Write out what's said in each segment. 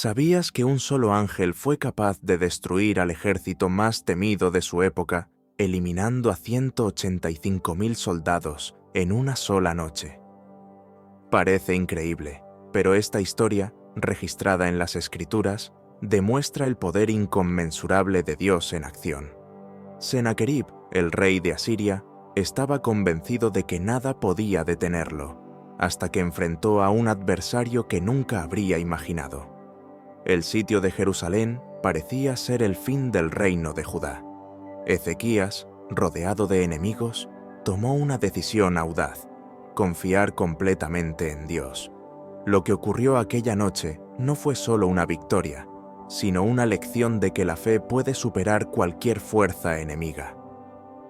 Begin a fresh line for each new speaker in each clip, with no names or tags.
¿Sabías que un solo ángel fue capaz de destruir al ejército más temido de su época, eliminando a 185.000 soldados en una sola noche? Parece increíble, pero esta historia, registrada en las Escrituras, demuestra el poder inconmensurable de Dios en acción. Sennacherib, el rey de Asiria, estaba convencido de que nada podía detenerlo, hasta que enfrentó a un adversario que nunca habría imaginado. El sitio de Jerusalén parecía ser el fin del reino de Judá. Ezequías, rodeado de enemigos, tomó una decisión audaz: confiar completamente en Dios. Lo que ocurrió aquella noche no fue solo una victoria, sino una lección de que la fe puede superar cualquier fuerza enemiga.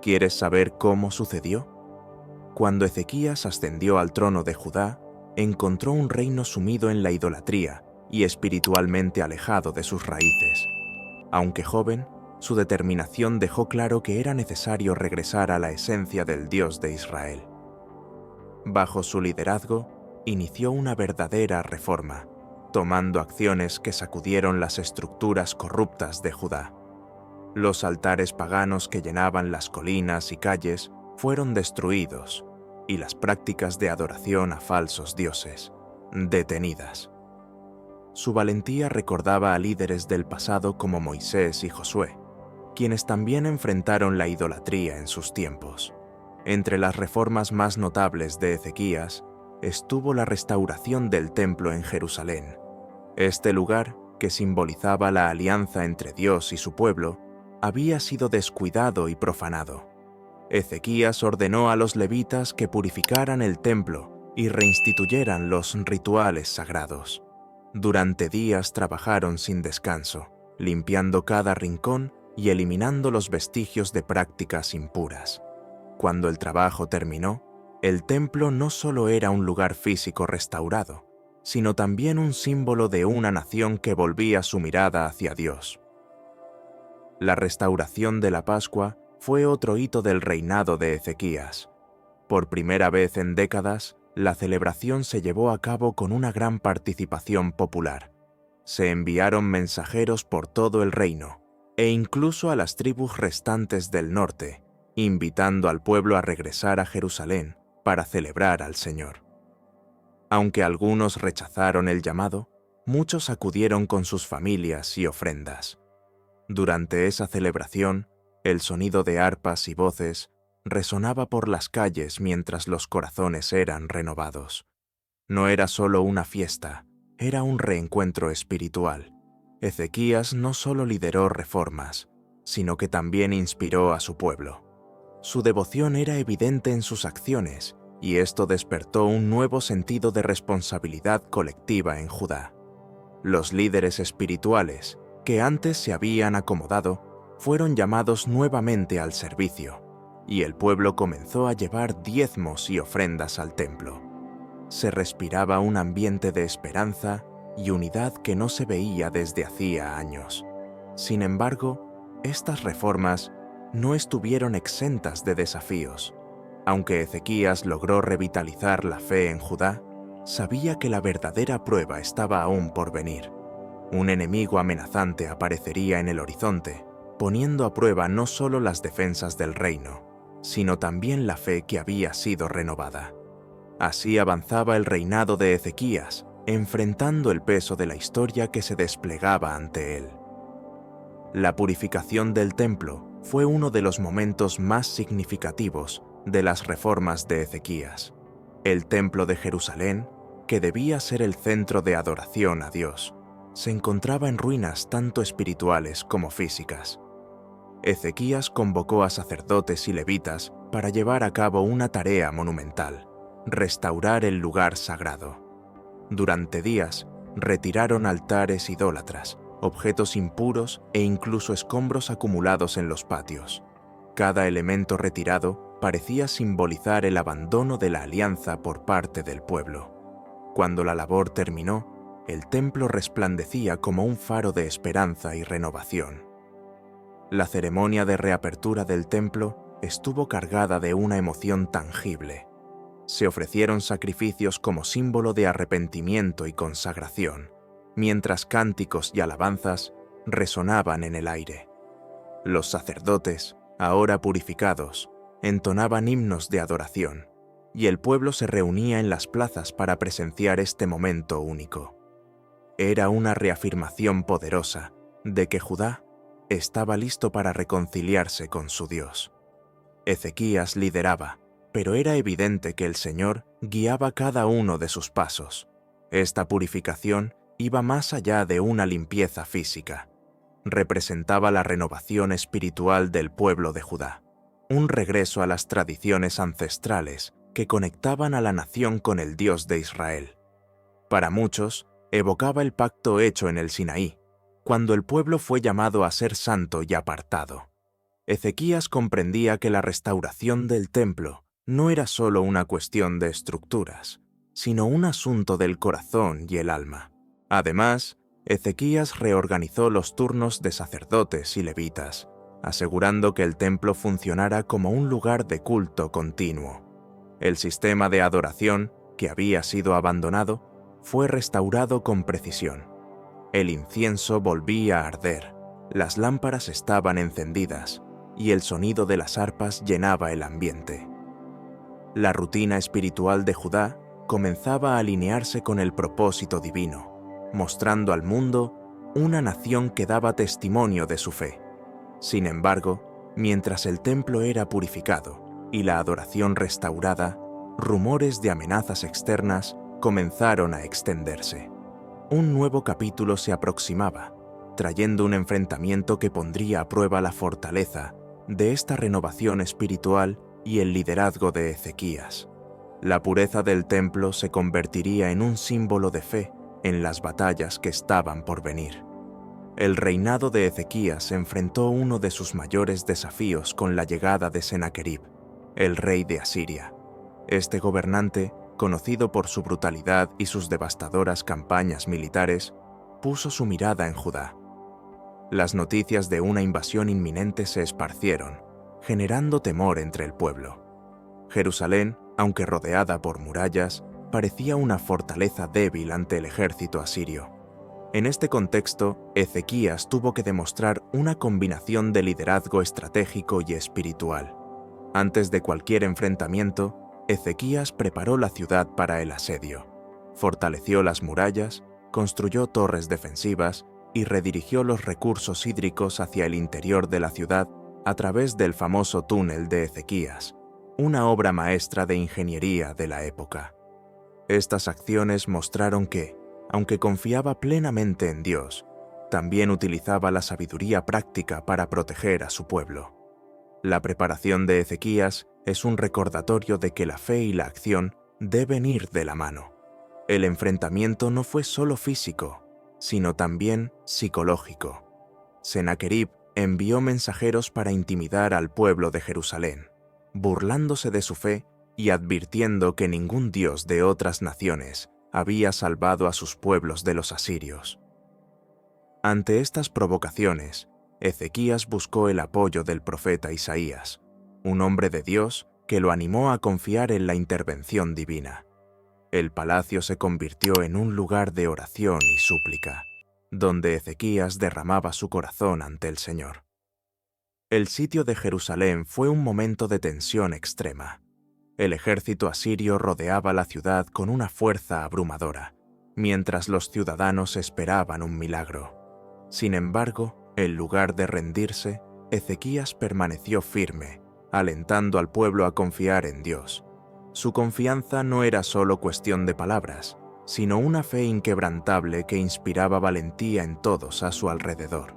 ¿Quieres saber cómo sucedió? Cuando Ezequías ascendió al trono de Judá, encontró un reino sumido en la idolatría y espiritualmente alejado de sus raíces. Aunque joven, su determinación dejó claro que era necesario regresar a la esencia del Dios de Israel. Bajo su liderazgo, inició una verdadera reforma, tomando acciones que sacudieron las estructuras corruptas de Judá. Los altares paganos que llenaban las colinas y calles fueron destruidos, y las prácticas de adoración a falsos dioses, detenidas. Su valentía recordaba a líderes del pasado como Moisés y Josué, quienes también enfrentaron la idolatría en sus tiempos. Entre las reformas más notables de Ezequías estuvo la restauración del templo en Jerusalén. Este lugar, que simbolizaba la alianza entre Dios y su pueblo, había sido descuidado y profanado. Ezequías ordenó a los levitas que purificaran el templo y reinstituyeran los rituales sagrados. Durante días trabajaron sin descanso, limpiando cada rincón y eliminando los vestigios de prácticas impuras. Cuando el trabajo terminó, el templo no solo era un lugar físico restaurado, sino también un símbolo de una nación que volvía su mirada hacia Dios. La restauración de la Pascua fue otro hito del reinado de Ezequías. Por primera vez en décadas, la celebración se llevó a cabo con una gran participación popular. Se enviaron mensajeros por todo el reino, e incluso a las tribus restantes del norte, invitando al pueblo a regresar a Jerusalén para celebrar al Señor. Aunque algunos rechazaron el llamado, muchos acudieron con sus familias y ofrendas. Durante esa celebración, el sonido de arpas y voces resonaba por las calles mientras los corazones eran renovados. No era solo una fiesta, era un reencuentro espiritual. Ezequías no solo lideró reformas, sino que también inspiró a su pueblo. Su devoción era evidente en sus acciones, y esto despertó un nuevo sentido de responsabilidad colectiva en Judá. Los líderes espirituales, que antes se habían acomodado, fueron llamados nuevamente al servicio, y el pueblo comenzó a llevar diezmos y ofrendas al templo. Se respiraba un ambiente de esperanza y unidad que no se veía desde hacía años. Sin embargo, estas reformas no estuvieron exentas de desafíos. Aunque Ezequías logró revitalizar la fe en Judá, sabía que la verdadera prueba estaba aún por venir. Un enemigo amenazante aparecería en el horizonte, poniendo a prueba no solo las defensas del reino, sino también la fe que había sido renovada. Así avanzaba el reinado de Ezequías, enfrentando el peso de la historia que se desplegaba ante él. La purificación del templo fue uno de los momentos más significativos de las reformas de Ezequías. El templo de Jerusalén, que debía ser el centro de adoración a Dios, se encontraba en ruinas tanto espirituales como físicas. Ezequías convocó a sacerdotes y levitas para llevar a cabo una tarea monumental: restaurar el lugar sagrado. Durante días, retiraron altares idólatras, objetos impuros e incluso escombros acumulados en los patios. Cada elemento retirado parecía simbolizar el abandono de la alianza por parte del pueblo. Cuando la labor terminó, el templo resplandecía como un faro de esperanza y renovación. La ceremonia de reapertura del templo estuvo cargada de una emoción tangible. Se ofrecieron sacrificios como símbolo de arrepentimiento y consagración, mientras cánticos y alabanzas resonaban en el aire. Los sacerdotes, ahora purificados, entonaban himnos de adoración, y el pueblo se reunía en las plazas para presenciar este momento único. Era una reafirmación poderosa de que Judá estaba listo para reconciliarse con su Dios. Ezequías lideraba, pero era evidente que el Señor guiaba cada uno de sus pasos. Esta purificación iba más allá de una limpieza física. Representaba la renovación espiritual del pueblo de Judá, un regreso a las tradiciones ancestrales que conectaban a la nación con el Dios de Israel. Para muchos, evocaba el pacto hecho en el Sinaí, cuando el pueblo fue llamado a ser santo y apartado. Ezequías comprendía que la restauración del templo no era solo una cuestión de estructuras, sino un asunto del corazón y el alma. Además, Ezequías reorganizó los turnos de sacerdotes y levitas, asegurando que el templo funcionara como un lugar de culto continuo. El sistema de adoración, que había sido abandonado, fue restaurado con precisión. El incienso volvía a arder, las lámparas estaban encendidas y el sonido de las arpas llenaba el ambiente. La rutina espiritual de Judá comenzaba a alinearse con el propósito divino, mostrando al mundo una nación que daba testimonio de su fe. Sin embargo, mientras el templo era purificado y la adoración restaurada, rumores de amenazas externas comenzaron a extenderse. Un nuevo capítulo se aproximaba, trayendo un enfrentamiento que pondría a prueba la fortaleza de esta renovación espiritual y el liderazgo de Ezequías. La pureza del templo se convertiría en un símbolo de fe en las batallas que estaban por venir. El reinado de Ezequías enfrentó uno de sus mayores desafíos con la llegada de Sennacherib, el rey de Asiria. Este gobernante, conocido por su brutalidad y sus devastadoras campañas militares, puso su mirada en Judá. Las noticias de una invasión inminente se esparcieron, generando temor entre el pueblo. Jerusalén, aunque rodeada por murallas, parecía una fortaleza débil ante el ejército asirio. En este contexto, Ezequías tuvo que demostrar una combinación de liderazgo estratégico y espiritual. Antes de cualquier enfrentamiento, Ezequías preparó la ciudad para el asedio, fortaleció las murallas, construyó torres defensivas y redirigió los recursos hídricos hacia el interior de la ciudad a través del famoso túnel de Ezequías, una obra maestra de ingeniería de la época. Estas acciones mostraron que, aunque confiaba plenamente en Dios, también utilizaba la sabiduría práctica para proteger a su pueblo. La preparación de Ezequías es un recordatorio de que la fe y la acción deben ir de la mano. El enfrentamiento no fue solo físico, sino también psicológico. Sennacherib envió mensajeros para intimidar al pueblo de Jerusalén, burlándose de su fe y advirtiendo que ningún dios de otras naciones había salvado a sus pueblos de los asirios. Ante estas provocaciones, Ezequías buscó el apoyo del profeta Isaías, un hombre de Dios que lo animó a confiar en la intervención divina. El palacio se convirtió en un lugar de oración y súplica, donde Ezequías derramaba su corazón ante el Señor. El sitio de Jerusalén fue un momento de tensión extrema. El ejército asirio rodeaba la ciudad con una fuerza abrumadora, mientras los ciudadanos esperaban un milagro. Sin embargo, en lugar de rendirse, Ezequías permaneció firme, alentando al pueblo a confiar en Dios. Su confianza no era solo cuestión de palabras, sino una fe inquebrantable que inspiraba valentía en todos a su alrededor.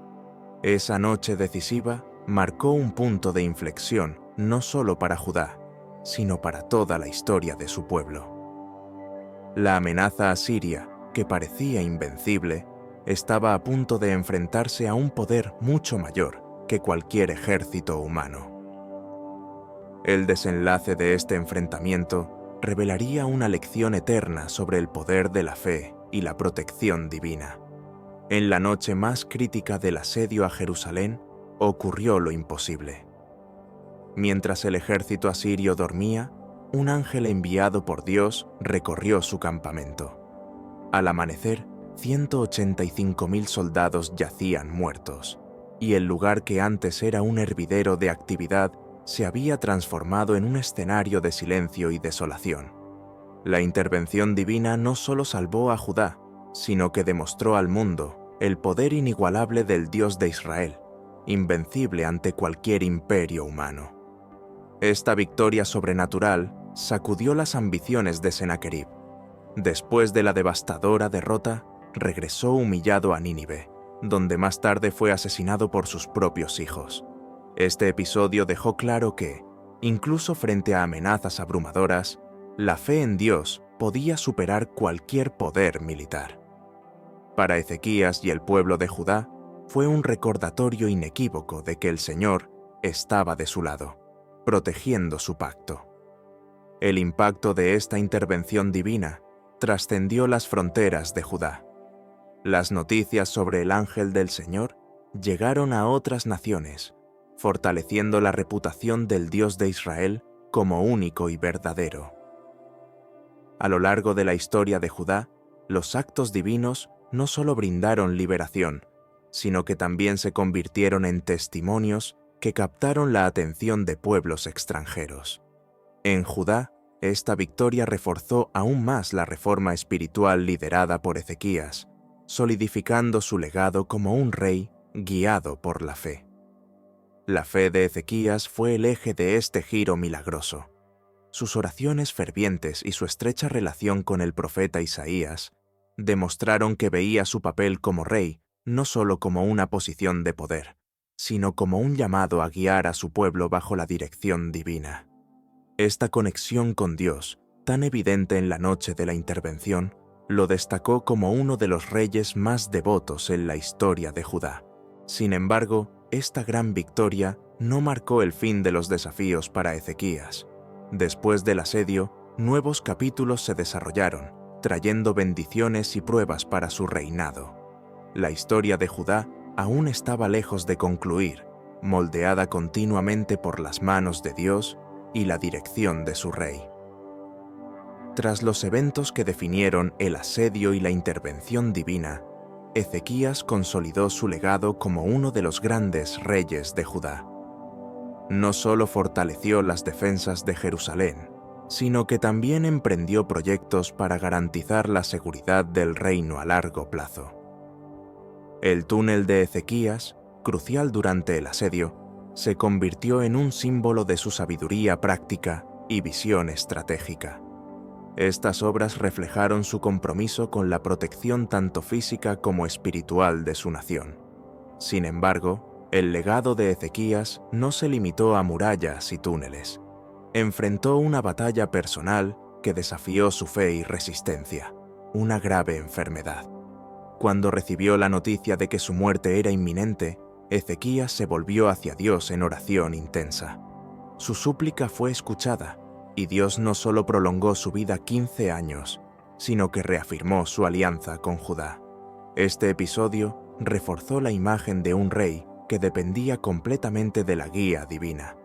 Esa noche decisiva marcó un punto de inflexión no solo para Judá, sino para toda la historia de su pueblo. La amenaza asiria, que parecía invencible, estaba a punto de enfrentarse a un poder mucho mayor que cualquier ejército humano. El desenlace de este enfrentamiento revelaría una lección eterna sobre el poder de la fe y la protección divina. En la noche más crítica del asedio a Jerusalén, ocurrió lo imposible. Mientras el ejército asirio dormía, un ángel enviado por Dios recorrió su campamento. Al amanecer, 185.000 soldados yacían muertos, y el lugar que antes era un hervidero de actividad se había transformado en un escenario de silencio y desolación. La intervención divina no solo salvó a Judá, sino que demostró al mundo el poder inigualable del Dios de Israel, invencible ante cualquier imperio humano. Esta victoria sobrenatural sacudió las ambiciones de Sennacherib. Después de la devastadora derrota, regresó humillado a Nínive, donde más tarde fue asesinado por sus propios hijos. Este episodio dejó claro que, incluso frente a amenazas abrumadoras, la fe en Dios podía superar cualquier poder militar. Para Ezequías y el pueblo de Judá, fue un recordatorio inequívoco de que el Señor estaba de su lado, protegiendo su pacto. El impacto de esta intervención divina trascendió las fronteras de Judá. Las noticias sobre el ángel del Señor llegaron a otras naciones, fortaleciendo la reputación del Dios de Israel como único y verdadero. A lo largo de la historia de Judá, los actos divinos no solo brindaron liberación, sino que también se convirtieron en testimonios que captaron la atención de pueblos extranjeros. En Judá, esta victoria reforzó aún más la reforma espiritual liderada por Ezequías, solidificando su legado como un rey guiado por la fe. La fe de Ezequías fue el eje de este giro milagroso. Sus oraciones fervientes y su estrecha relación con el profeta Isaías demostraron que veía su papel como rey no solo como una posición de poder, sino como un llamado a guiar a su pueblo bajo la dirección divina. Esta conexión con Dios, tan evidente en la noche de la intervención, lo destacó como uno de los reyes más devotos en la historia de Judá. Sin embargo, esta gran victoria no marcó el fin de los desafíos para Ezequías. Después del asedio, nuevos capítulos se desarrollaron, trayendo bendiciones y pruebas para su reinado. La historia de Judá aún estaba lejos de concluir, moldeada continuamente por las manos de Dios y la dirección de su rey. Tras los eventos que definieron el asedio y la intervención divina, Ezequías consolidó su legado como uno de los grandes reyes de Judá. No solo fortaleció las defensas de Jerusalén, sino que también emprendió proyectos para garantizar la seguridad del reino a largo plazo. El túnel de Ezequías, crucial durante el asedio, se convirtió en un símbolo de su sabiduría práctica y visión estratégica. Estas obras reflejaron su compromiso con la protección tanto física como espiritual de su nación. Sin embargo, el legado de Ezequías no se limitó a murallas y túneles. Enfrentó una batalla personal que desafió su fe y resistencia, una grave enfermedad. Cuando recibió la noticia de que su muerte era inminente, Ezequías se volvió hacia Dios en oración intensa. Su súplica fue escuchada, y Dios no solo prolongó su vida 15 años, sino que reafirmó su alianza con Judá. Este episodio reforzó la imagen de un rey que dependía completamente de la guía divina.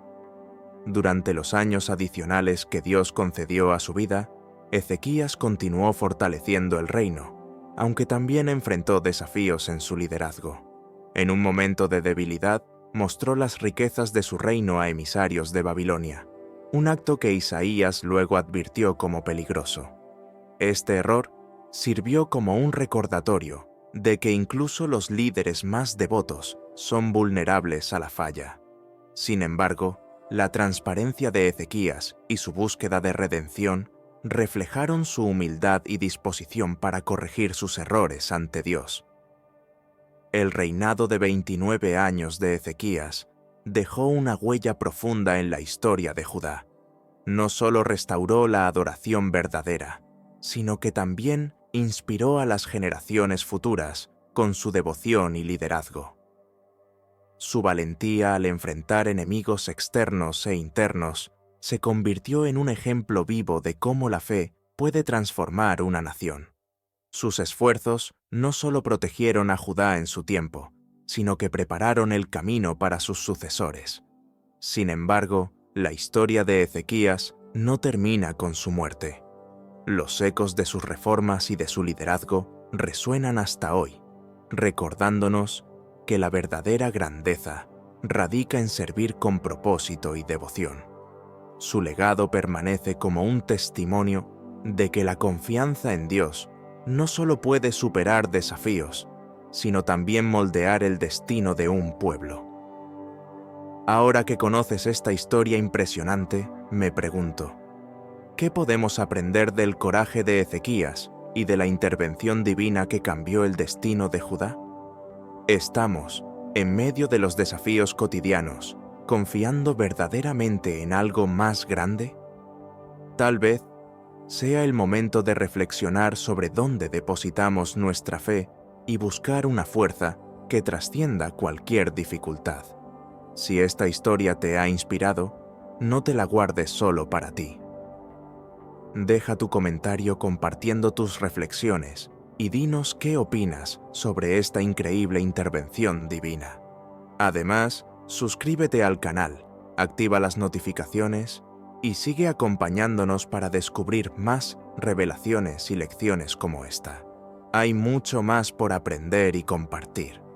Durante los años adicionales que Dios concedió a su vida, Ezequías continuó fortaleciendo el reino, aunque también enfrentó desafíos en su liderazgo. En un momento de debilidad, mostró las riquezas de su reino a emisarios de Babilonia, un acto que Isaías luego advirtió como peligroso. Este error sirvió como un recordatorio de que incluso los líderes más devotos son vulnerables a la falla. Sin embargo, la transparencia de Ezequías y su búsqueda de redención reflejaron su humildad y disposición para corregir sus errores ante Dios. El reinado de 29 años de Ezequías dejó una huella profunda en la historia de Judá. No solo restauró la adoración verdadera, sino que también inspiró a las generaciones futuras con su devoción y liderazgo. Su valentía al enfrentar enemigos externos e internos se convirtió en un ejemplo vivo de cómo la fe puede transformar una nación. Sus esfuerzos no solo protegieron a Judá en su tiempo, sino que prepararon el camino para sus sucesores. Sin embargo, la historia de Ezequías no termina con su muerte. Los ecos de sus reformas y de su liderazgo resuenan hasta hoy, recordándonos que la verdadera grandeza radica en servir con propósito y devoción. Su legado permanece como un testimonio de que la confianza en Dios no solo puede superar desafíos, sino también moldear el destino de un pueblo. Ahora que conoces esta historia impresionante, me pregunto, ¿qué podemos aprender del coraje de Ezequías y de la intervención divina que cambió el destino de Judá? Estamos, en medio de los desafíos cotidianos, confiando verdaderamente en algo más grande. Tal vez sea el momento de reflexionar sobre dónde depositamos nuestra fe y buscar una fuerza que trascienda cualquier dificultad. Si esta historia te ha inspirado, no te la guardes solo para ti. Deja tu comentario compartiendo tus reflexiones y dinos qué opinas sobre esta increíble intervención divina. Además, suscríbete al canal, activa las notificaciones y sigue acompañándonos para descubrir más revelaciones y lecciones como esta. Hay mucho más por aprender y compartir.